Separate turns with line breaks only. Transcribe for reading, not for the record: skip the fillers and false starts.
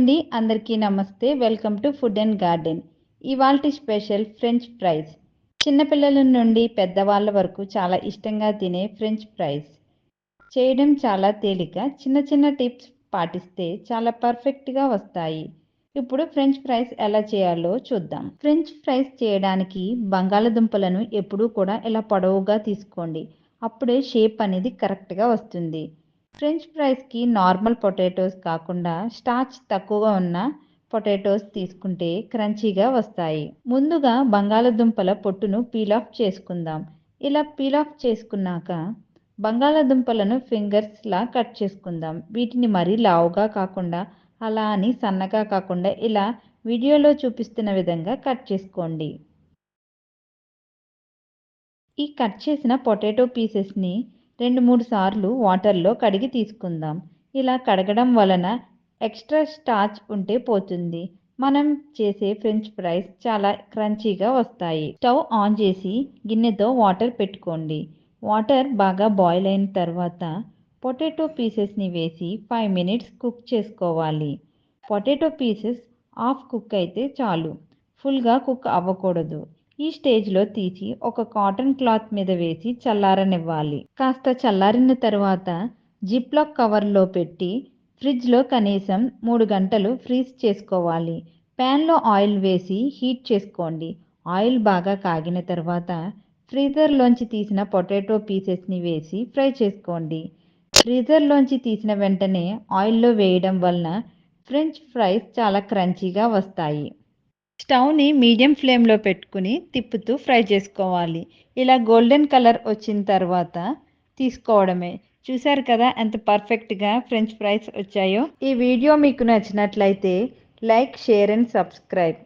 అండి, అందరికీ నమస్తే. Welcome to food and garden. ఇవాల్టి స్పెషల్ ఫ్రెంచ్ ఫ్రైస్. చిన్నపిల్లల నుండి పెద్దవాళ్ళ వరకు చాలా ఇష్టంగా తినే ఫ్రెంచ్ ఫ్రైస్ చేయడం చాలా తేలిక. చిన్న చిన్న టిప్స్ పాటిస్తే చాలా పర్ఫెక్ట్గా వస్తాయి. ఇప్పుడు ఫ్రెంచ్ ఫ్రైస్ ఎలా చేయాలో చూద్దాం. ఫ్రెంచ్ ఫ్రైస్ చేయడానికి బంగాళదుంపలను ఎప్పుడూ కూడా ఇలా పొడవుగా తీసుకోండి. అప్పుడే షేప్ అనేది కరెక్ట్గా వస్తుంది. ఫ్రెంచ్ ఫ్రైస్కి నార్మల్ పొటాటోస్ కాకుండా స్టార్చ్ తక్కువగా ఉన్న పొటాటోస్ తీసుకుంటే క్రంచీగా వస్తాయి. ముందుగా బంగాళదుంపల పొట్టును పీల్ ఆఫ్ చేసుకుందాం. ఇలా పీల్ ఆఫ్ చేసుకున్నాక బంగాళదుంపలను ఫింగర్స్లా కట్ చేసుకుందాం. వీటిని మరీ లావుగా కాకుండా అలా అని సన్నగా కాకుండా ఇలా వీడియోలో చూపిస్తున్న విధంగా కట్ చేసుకోండి. ఈ కట్ చేసిన పొటాటో పీసెస్ని 2-3 సార్లు వాటర్లో కడిగి తీసుకుందాం. ఇలా కడగడం వలన ఎక్స్ట్రా స్టార్చ్ ఉంటే పోతుంది. మనం చేసే ఫ్రెంచ్ ఫ్రైస్ చాలా క్రంచీగా వస్తాయి. స్టవ్ ఆన్ చేసి గిన్నెతో వాటర్ పెట్టుకోండి. వాటర్ బాగా బాయిల్ అయిన తర్వాత పొటాటో పీసెస్ని వేసి 5 మినిట్స్ కుక్ చేసుకోవాలి. పొటాటో పీసెస్ హాఫ్ కుక్ అయితే చాలు, ఫుల్గా కుక్ అవ్వకూడదు. ఈ స్టేజ్లో తీసి ఒక కాటన్ క్లాత్ మీద వేసి చల్లారనివ్వాలి. కాస్త చల్లారిన తర్వాత జిప్లాక్ కవర్లో పెట్టి ఫ్రిడ్జ్లో కనీసం 3 గంటలు ఫ్రీజ్ చేసుకోవాలి. ప్యాన్లో ఆయిల్ వేసి హీట్ చేసుకోండి. ఆయిల్ బాగా కాగిన తర్వాత ఫ్రీజర్లోంచి తీసిన పొటాటో పీసెస్ని వేసి ఫ్రై చేసుకోండి. ఫ్రీజర్లోంచి తీసిన వెంటనే ఆయిల్లో వేయడం వలన ఫ్రెంచ్ ఫ్రైస్ చాలా క్రంచీగా వస్తాయి. స్టవ్ని మీడియం ఫ్లేమ్లో పెట్టుకుని తిప్పుతూ ఫ్రై చేసుకోవాలి. ఇలా గోల్డెన్ కలర్ వచ్చిన తర్వాత తీసుకోవడమే. చూశారు కదా ఎంత పర్ఫెక్ట్గా ఫ్రెంచ్ ఫ్రైస్ వచ్చాయో. ఈ వీడియో మీకు నచ్చినట్లయితే లైక్, షేర్ అండ్ సబ్స్క్రైబ్.